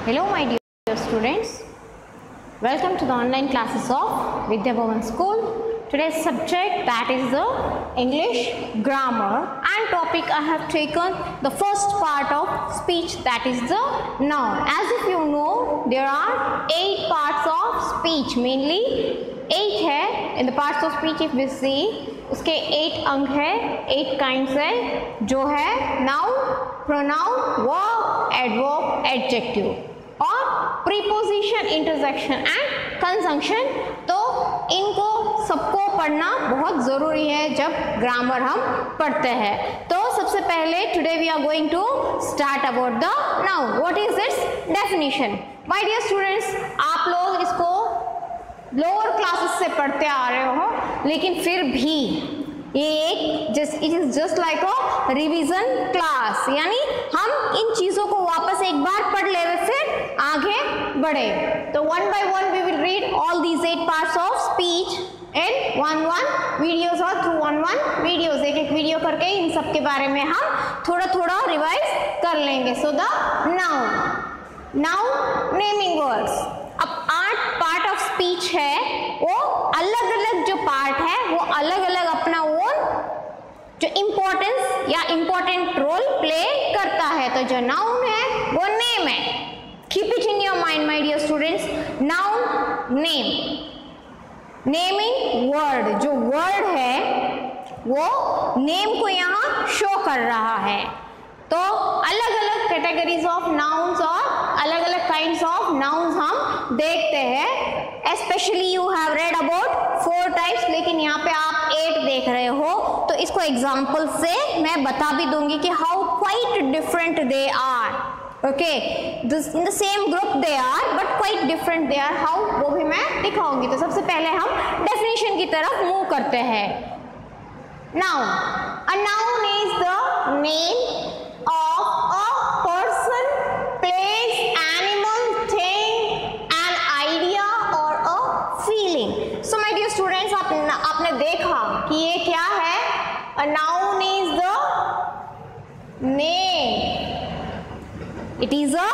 Hello my dear students, welcome to the online classes of Vidya Bhavan School. Today's subject that is the English grammar, and topic I have taken the first part of speech, that is the noun. As if you know, there are 8 parts of speech, mainly 8 है in the parts of speech. If we see उसके 8 अंग है, 8 kinds है, जो है noun, pronoun, verb, adverb, adjective और preposition, interjection and conjunction. तो इनको सबको पढ़ना बहुत ज़रूरी है जब ग्रामर हम पढ़ते हैं. तो सबसे पहले today we are going to start about the noun. What is its definition? My dear students, आप लोग इसको लोअर क्लासेस से पढ़ते आ रहे हो, लेकिन फिर भी ये एक it is just like a revision class, यानी हम इन चीज़ों को वापस एक बार पढ़ ले रहे फिर आगे बढ़े. तो one by one we will read all these 8 parts of speech in one videos और थ्रू वन वीडियोस. एक वीडियो करके इन सब के बारे में हम थोड़ा थोड़ा रिवाइज कर लेंगे. So the noun naming words. अब 8 पार्ट ऑफ स्पीच है, वो अलग अलग जो पार्ट है वो अलग अलग अपना ओन जो इम्पोर्टेंस या इम्पोर्टेंट रोल प्ले करता है. तो जो नाउन है वो नेम है. Keep it in your mind my dear students. Noun name, naming word, जो वर्ड है वो नेम को यहाँ शो कर रहा है. तो अलग अलग कैटेगरीज ऑफ नाउन्स और अलग अलग काइंड्स ऑफ नाउन्स हम देखते हैं. Specially you have read about 4 types, लेकिन यहाँ पे आप 8 देख रहे हो. तो इसको एग्जाम्पल से मैं बता भी दूंगी कि how quite different they are. Okay, in the same group they are but quite different they are. How, वो भी मैं दिखाऊंगी. तो सबसे पहले हम डेफिनेशन की तरफ मूव करते हैं. Noun, a noun is the name of a person, place, animal, thing, an idea or a feeling. So my dear students, आपने देखा कि ये क्या है. A noun is the name. It is a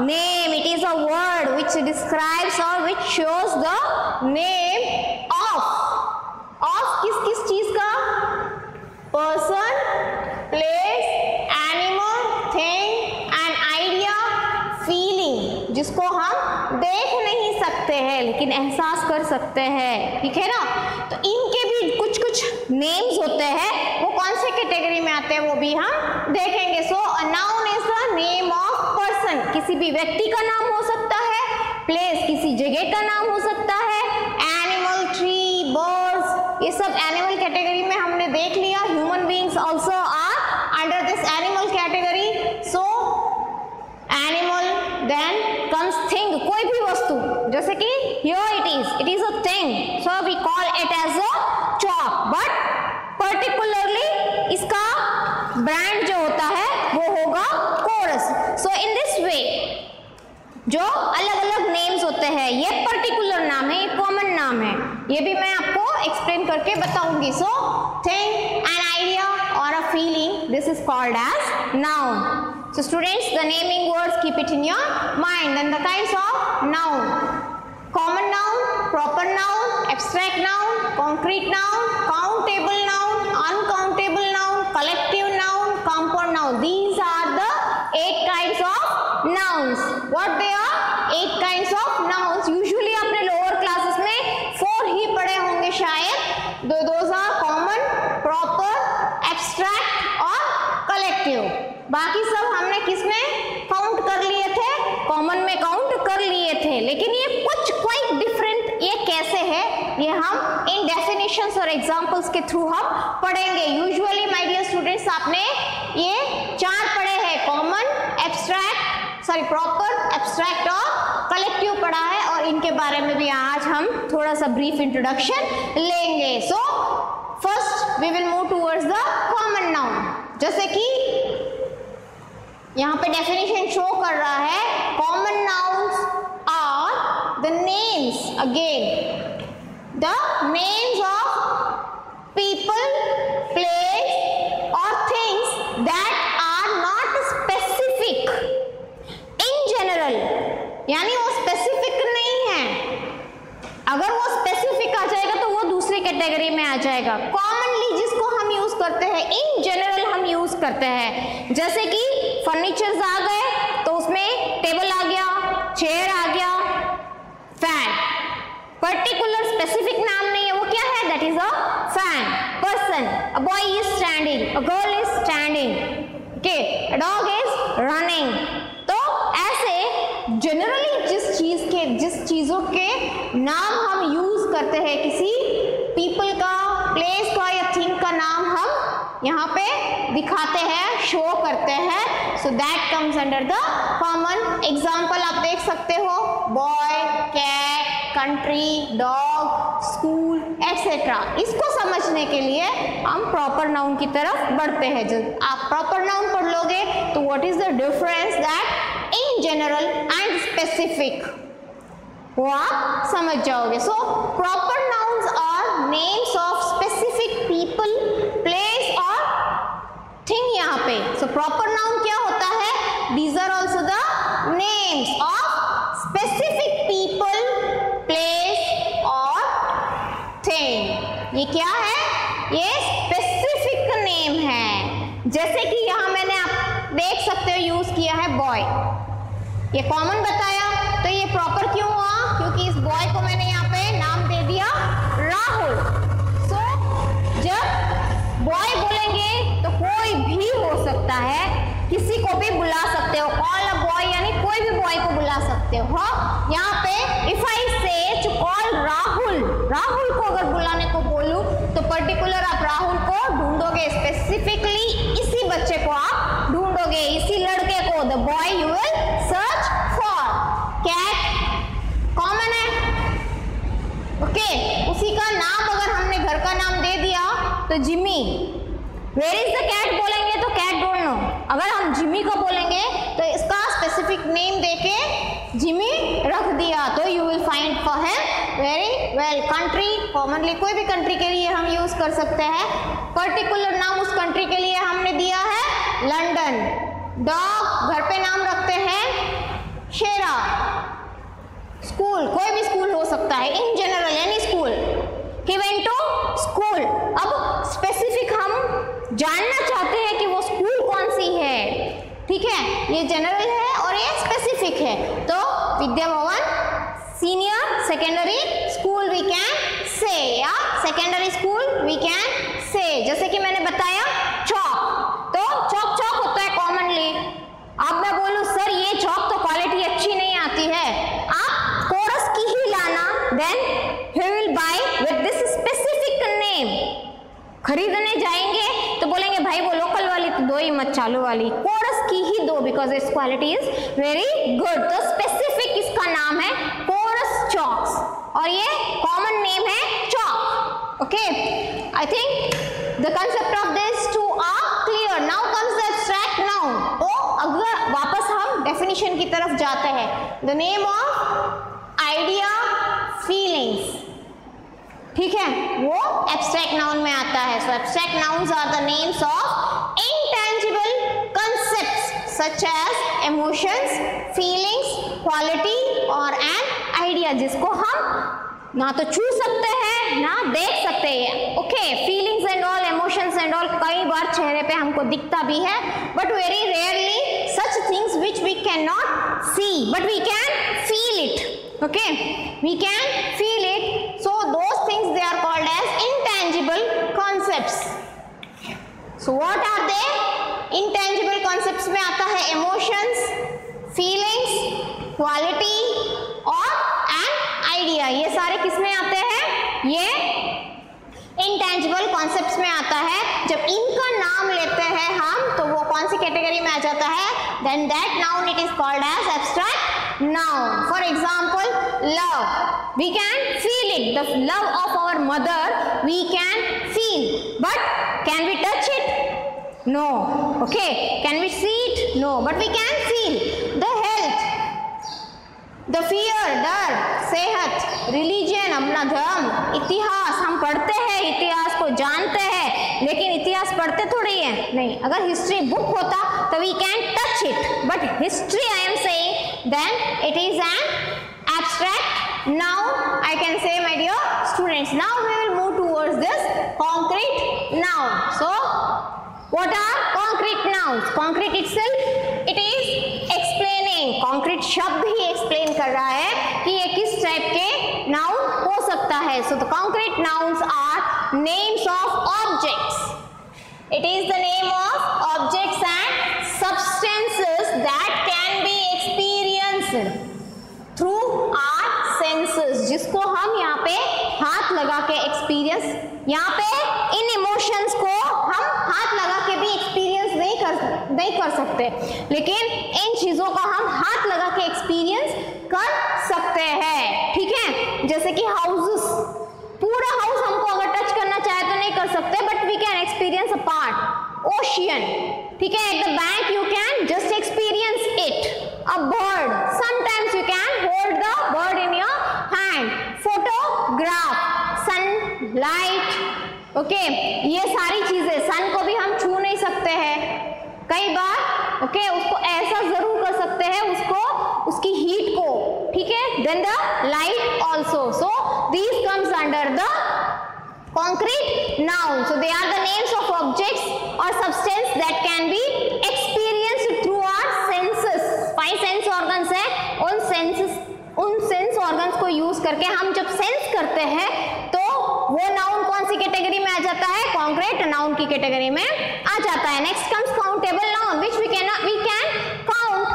name. It is a word which describes or which shows the name of किस चीज का? Person, place, जिसको हम देख नहीं सकते हैं लेकिन एहसास कर सकते हैं. ठीक है ना. तो इनके भी कुछ नेम्स होते हैं, वो कौन से कैटेगरी में आते हैं वो भी हम देखेंगे. So a noun is the name of person. किसी भी व्यक्ति का नाम हो सकता है. प्लेस, किसी जगह का नाम हो सकता है. एनिमल, ट्री, बर्ड्स, ये सब एनिमल कैटेगरी में हमने देख लिया. Human beings also are under this animal category. So animal, then comes thing, कोई भी वस्तु, जैसे कि here it is a thing, so we call it as a chalk, but particularly इसका ब्रांड जो होता है वो होगा coarse. so in this way जो अलग अलग नेम्स होते हैं, ये पर्टिकुलर नाम है, ये कॉमन नाम है, ये भी मैं आपको एक्सप्लेन करके बताऊंगी. so thing, an idea or a feeling, this is called as noun. So students, the naming words, keep it in your mind. Then the kinds of noun: common noun, proper noun, abstract noun, concrete noun, countable noun, uncountable noun, collective noun, compound noun. These are the 8 kinds of nouns. What they are? 8 kinds of nouns. Usually आपने lower classes में 4 ही पढ़े होंगे शायद. Those are common, proper, abstract और collective. बाकी सब हमने किसमें काउंट कर लिए थे? कॉमन में काउंट कर लिए थे. लेकिन ये कुछ क्वाइट डिफरेंट ये कैसे है, ये हम इन डेफिनेशंस और एग्जांपल्स के थ्रू हम पढ़ेंगे. यूजुअली माय डियर स्टूडेंट्स, आपने ये 4 पढ़े हैं. कॉमन, प्रॉपर, एब्स्ट्रैक्ट और कलेक्टिव पढ़ा है, और इनके बारे में भी आज हम थोड़ा सा ब्रीफ इंट्रोडक्शन लेंगे. So first we will move towards the common noun. जैसे कि यहाँ पे डेफिनेशन शो कर रहा है. Common nouns are the names, again the names of people, place और things that are not specific. In general यानी वो स्पेसिफिक नहीं है। अगर वो स्पेसिफिक आ जाएगा तो वो दूसरी कैटेगरी में आ जाएगा। कॉमनली जिसको हम यूज करते हैं, इन जनरल हम यूज करते हैं, जैसे कि फर्नीचर्स आ गए तो उसमें टेबल आ गया, चेयर आ गया, फैन। पर्टिकुलर स्पेसिफिक नाम नहीं है, वो क्या है? That is a fan. Person, a boy is standing, a girl is standing, okay, a dog is running. तो ऐसे जनरली जिस चीजों के नाम हम यूज करते हैं, किसी पीपल का, प्लेस का या थिंग का नाम हम यहाँ पे दिखाते हैं, शो करते हैं, so that comes under the common. Example आप देख सकते हो, boy, cat, country, dog, school etcetera. इसको समझने के लिए हम प्रॉपर नाउन की तरफ बढ़ते हैं। जब आप प्रॉपर नाउन पढ़ लोगे तो what is the difference that in general and specific, वो आप समझ जाओगे। So proper nouns are names of specific people, place और थिंग यहाँ पे। सो प्रॉपर नाउन क्या होता है? These are also the names of specific people, place और थिंग। ये क्या है? ये स्पेसिफिक नेम है। जैसे कि यहाँ मैंने आप देख सकते हो यूज किया है बॉय, ये कॉमन बताया, तो ये प्रॉपर क्यों हुआ? क्योंकि इस बॉय को मैंने यहाँ पे नाम दे दिया राहुल। सो जब बॉय बोलेंगे तो कोई भी हो सकता है, किसी को भी बुला सकते हो, कॉल अ बॉय यानी कोई भी बॉय को बुला सकते हो। हाँ, यहाँ पे इफ आई से टू कॉल राहुल, राहुल को अगर बुलाने को बोलूं तो पर्टिकुलर आप राहुल को ढूंढोगे, स्पेसिफिकली इसी बच्चे को आप ढूंढोगे, इसी लड़के को, the boy you will search for. Cat common है, ओके, उसी का नाम अगर हमने घर का नाम दे दिया तो Jimmy, where is the cat बोलेंगे तो कैट डोंट नो। अगर हम जिमी को बोलेंगे तो इसका स्पेसिफिक नेम देके जिमी रख दिया, तो you will find for him very well. Country, commonly कोई भी कंट्री के लिए हम यूज कर सकते हैं, पर्टिकुलर नाम उस कंट्री के लिए हमने दिया है लंदन। डॉग, घर पे नाम रखते हैं शेरा। स्कूल, कोई भी स्कूल हो सकता है, in general any school, he went to school. अब स्पेसिफिक हम जानना चाहते हैं कि वो स्कूल कौन सी है, ठीक है, ये जनरल है और ये स्पेसिफिक है, तो Vidya Bhavan senior secondary school we can say, या सेकेंडरी स्कूल वी कैन से। जैसे कि मैंने बताया चौक, तो चौक चौक होता है कॉमनली। अब मैं बोलूं सर ये चौक तो क्वालिटी अच्छी नहीं आती है, आप कोरस की ही लाना, then he will buy with this specific name। खरीदने जाएंगे तो बोलेंगे भाई वो लोकल वाली तो दो ही मत, चालू वाली, कोरस की ही दो, because its quality is very good. तो स्पेसिफिक इसका नाम है कोरस चॉक्स और ये कॉमन नेम है chalk. Okay, I think the concept of this two are clear. Now comes the abstract noun. तो अगर वापस हम डेफिनेशन की तरफ जाते हैं, the name of idea, feelings, ठीक है, वो एब्स्ट्रैक्ट नाउन में आता है। So abstract nouns are the names of intangible concepts such as emotions, feelings, quality और एन आइडिया, जिसको हम ना तो छू सकते हैं ना देख सकते हैं। Okay, feelings and all, emotions and all कई बार चेहरे पे हमको दिखता भी है, but very rarely such things which we can not see but we can feel it. Okay, we can feel it. So those things they are called as intangible concepts. So what are they? Intangible concepts में आता है emotions, feelings, quality और an idea। ये सारे किस में आते हैं? ये intangible concepts में आता है। जब इनका नाम लेते हैं हम तो वो कौन सी कैटेगरी में आ जाता है? Then that noun it is called as abstract noun. For example, love, we can feel it, the love of our mother we can feel, but can we touch it? No. Okay, can we see it? No, but we can feel the health, the fear, डर, सेहत, religion, अपना धर्म, इतिहास, हम पढ़ते हैं, इतिहास को जानते हैं, लेकिन इतिहास पढ़ते थोड़ी है, नहीं, अगर हिस्ट्री बुक होता तो we can touch it, but history I am saying then it is an abstract noun, I can say, my dear students. Now we will move towards this concrete noun. So what are concrete nouns? Concrete itself, it is explaining. Concrete शब्द ही explain कर रहा है कि ये किस type के noun हो सकता है. So the concrete nouns are names of objects. It is the name of objects and substances that can be experienced through our senses, जिसको हम यहाँ पे हाथ लगा के एक्सपीरियंस, यहाँ पे इन इमोशंस को हम हाथ लगा के भी एक्सपीरियंस नहीं कर सकते, लेकिन इन चीजों को हम हाथ लगा के एक्सपीरियंस कर सकते हैं. ठीक है, जैसे कि हाउसेस, पूरा हाउस हमको अगर टच करना चाहे तो नहीं कर सकते, but we can experience a part. Ocean, ठीक है, at the bank you can just experience it. A bird, sometimes you can hold the bird in your hand. Photograph, sunlight, okay, ये सारी चीजें, सन को भी हम छू नहीं सकते हैं कई बार, okay, उसको ऐसा जरूर कर सकते हैं, उसको उसकी हीट को, ठीक है, then the light also. So these comes under the concrete noun. So they are the names of objects or substance that can be experienced through our senses. 5 sense organs है, उन सेंस ऑर्गन्स को use करके हम जब sense करते हैं तो वो नाउन कौन सी कैटेगरी में आ जाता है? कॉन्क्रीट नाउन की कैटेगरी में आ जाता है. Next comes countable noun which we can count,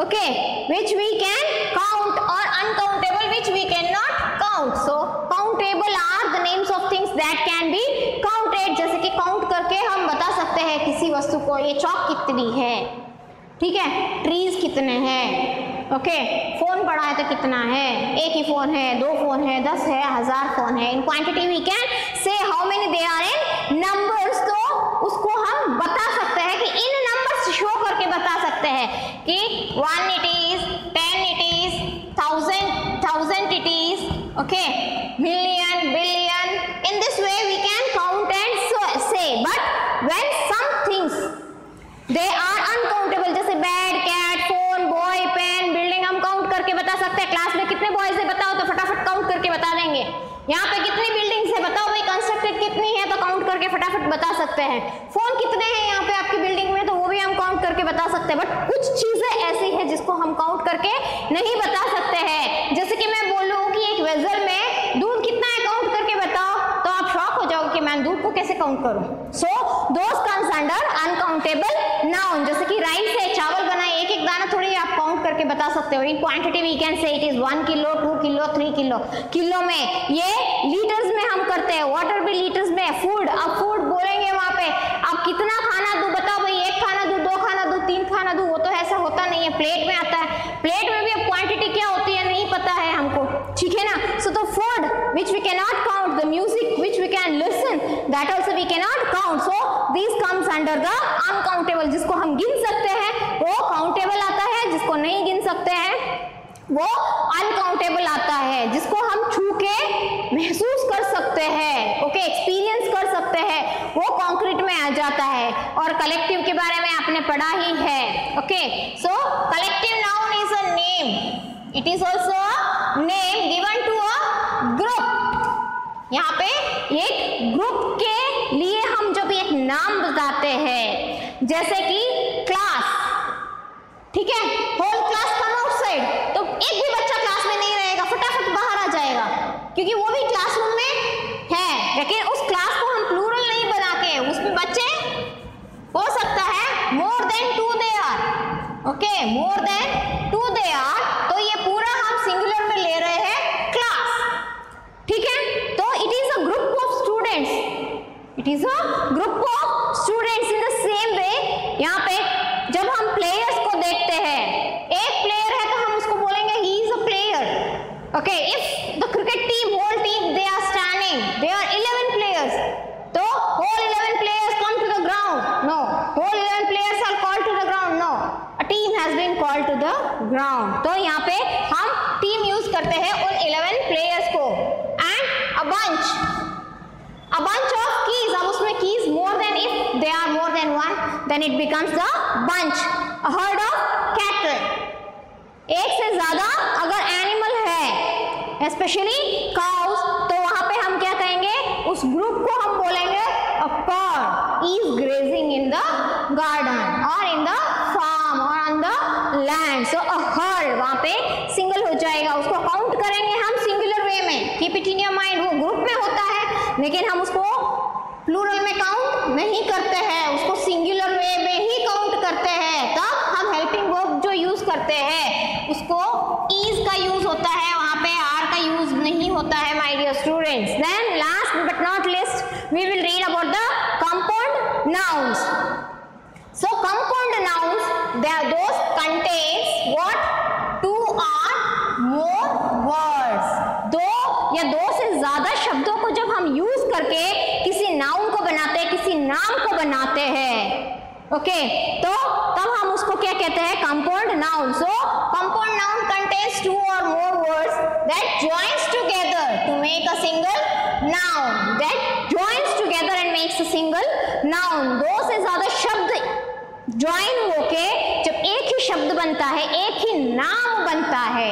okay, which we can count, और uncountable which we can not count. So countable are the names of things that can be counted. जैसे कि count करके हम बता सकते हैं किसी वस्तु को, ये चौक कितनी है, ठीक है, ट्रीज कितने हैं, ओके, फोन पड़ा है तो कितना है, एक ही फोन है, 2 फोन है, 10 है, 1000 फोन है. In quantity we can say how many they are in numbers. तो उसको हम बता सकते हैं कि इन नंबर्स शो करके बता सकते हैं कि 1 it is, 10 it is, 1000 it is, okay, million, billion. In this way we can count and say. But when some things they are uncountable, जैसे bed, cat, phone, boy, pen, building, हम count करके बता सकते हैं. Class में कितने boys है बताओ तो फटाफट काउंट करके बता देंगे. यहाँ पे कितनी बिल्डिंग्स है बताओ भाई, कंस्ट्रक्टेड कितनी है तो काउंट करके फटाफट बता सकते हैं. फोन कितने हैं यहाँ पे आपकी बिल्डिंग में तो वो भी हम काउंट करके बता सकते हैं. बट कुछ चीजें ऐसी है जिसको हम काउंट करके नहीं बता सकते हैं. जैसे कि मैं बोलूँ कि एक वेसल में दूध कितना है, काउंट करके बताओ, तो आप शॉक हो जाओगे कि मैं दूध को कैसे काउंट करूँ. सो दोस कम्स अंडर अनकाउंटेबल नाउन. जैसे कि राइस है, चावल बना है, एक एक दाना थोड़ी आप काउंट करके बता सकते हो. In quantity we can say it is 1 kilo, 2 kilo, 3 kilo. Kilo में, ये लीटर्स में हम करते हैं, वाटर भी लीटर्स में. फूड, अब फूड बोलेंगे वहां पे, अब कितना खाना दूं बताओ भाई, 1 खाना दूं, 2 खाना दूं, 3 खाना दूं, वो तो ऐसा होता नहीं है. प्लेट में आता है, प्लेट में भी अब क्वांटिटी क्या होती है नहीं पता है हमको, ठीक है ना. So the food which we cannot count, the music which we can listen, that also we cannot count. So these comes under the uncountable. जिसको हम गिन सकते हैं वो काउंटेबल आता है, जिसको नहीं गिन सकते हैं वो अनकाउंटेबल आता है. जिसको हम छू के महसूस कर सकते हैं, ओके, एक्सपीरियंस कर सकते हैं, वो कॉन्क्रीट में आ जाता है. और कलेक्टिव के बारे में आपने पढ़ा ही है, okay. So collective noun is a name, it is also a name given to a group. यहाँ पे एक ग्रुप के लिए हम जब एक नाम बताते हैं, जैसे कि क्लास, ठीक है, होल क्लास कम आउटसाइड, तो एक भी बच्चा क्लास में नहीं रहेगा, फटाफट बाहर आ जाएगा, क्योंकि वो भी क्लासरूम में है. लेकिन उस क्लास को हम प्लूरल नहीं बना के, उसमें बच्चे हो सकता है more than 2 they are, okay, more than 2 they are, तो ये पूरा हम सिंगुलर में ले रहे हैं क्लास, ठीक है. तो it is a group of students, it is a group of students. In the same way यहाँ पे जब हम प्लेयर्स को देखते हैं, एक प्लेयर है तो हम उसको बोलेंगे he is a player, okay. If the cricket team, whole team, they are standing, they are 11 players, तो whole 11 players come to the ground, no, whole 11 players are called to the ground, no, a team has been called to the ground. तो यहाँ पे हम team use करते हैं उन 11 players को. And a bunch of keys, अब उसमें keys more than, if they are more than 1 then it becomes the bunch. A herd of cattle, एक से ज्यादा अगर एनिमल है, स्पेशली काउस, तो वहां पे हम क्या कहेंगे, उस ग्रुप को हम बोलेंगे अ cord is grazing in the garden और इन द फार्म और on the land. So a herd वहां पे सिंगल हो जाएगा, उसको काउंट करेंगे हम सिंगुलर वे में। Keep it in your mind, वो ग्रुप में होता है लेकिन हम उसको प्लूरल में काउंट नहीं करते हैं, उसको सिंगुलर वे में ही काउंट करते हैं। तब हम हेल्पिंग वर्ब जो यूज करते हैं उसको इज का यूज होता है, वहां पे आर का यूज नहीं होता है my dear students. Then last but not least we will read about the compound nouns. So compound nouns they are those contains what 2 or more words। दो या दो से ज्यादा शब्दों को जब हम यूज करके किसी नाउन को बनाते हैं, किसी नाम को बनाते हैं, ओके, तो तब हम उसको क्या कहते हैं, compound noun. So compound noun contains 2 or more words that joins together to make a single noun, that joins together and makes a single noun। दो से ज्यादा शब्द ज्वाइन होके जब एक ही शब्द बनता है, एक ही नाम बनता है,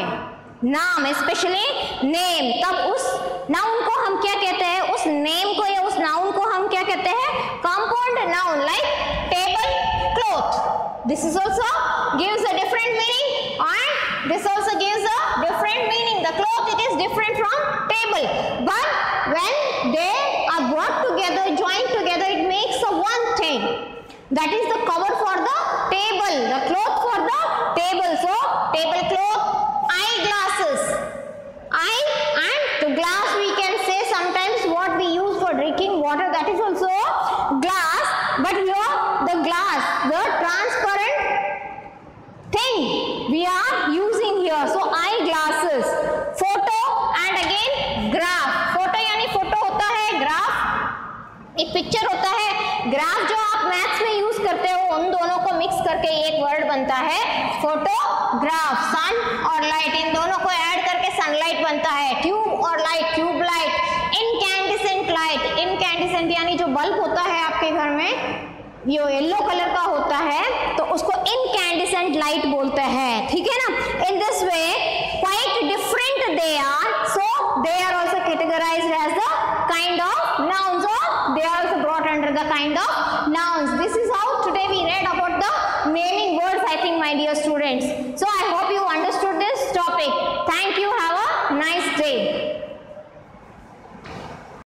नाम स्पेशली नेम, तब उस नाउन को हम क्या कहते हैं, उस नेम को या उस नाउन को हम क्या कहते हैं, compound noun. Like table cloth, this is also gives a different meaning and this also gives a different meaning. The cloth it is different from table, but when they are brought together, joined together, it makes a one thing, that is the cover for the table, the cloth for the table। So tablecloth, eyeglasses, eye and the glass we can say sometimes what we use for drinking water, that is also glass, but here the glass, the transparent thing we are using here, so eyeglasses। photo and again graph, photo यानी photo होता है, graph एक picture होता है, graph जो आप maths में use करते हो, उन दोनों को मिक्स करके एक वर्ड बनता है फोटोग्राफ। सन और लाइट, इन दोनों को ऐड करके सनलाइट बनता है। ट्यूब और light, tube light. Incandescent light, incandescent यानी जो बल्ब होता है आपके घर में, ये येलो कलर का होता है, तो उसको इनकैंडिसेंट लाइट बोलते हैं, ठीक है ना। In this way quite different they are, so they are also categorised as the kind of nouns, और they are also brought under the kind of nouns। This is how today we read about the naming words, I think, my dear students. So I hope you understood this topic. Thank you. Have a nice day.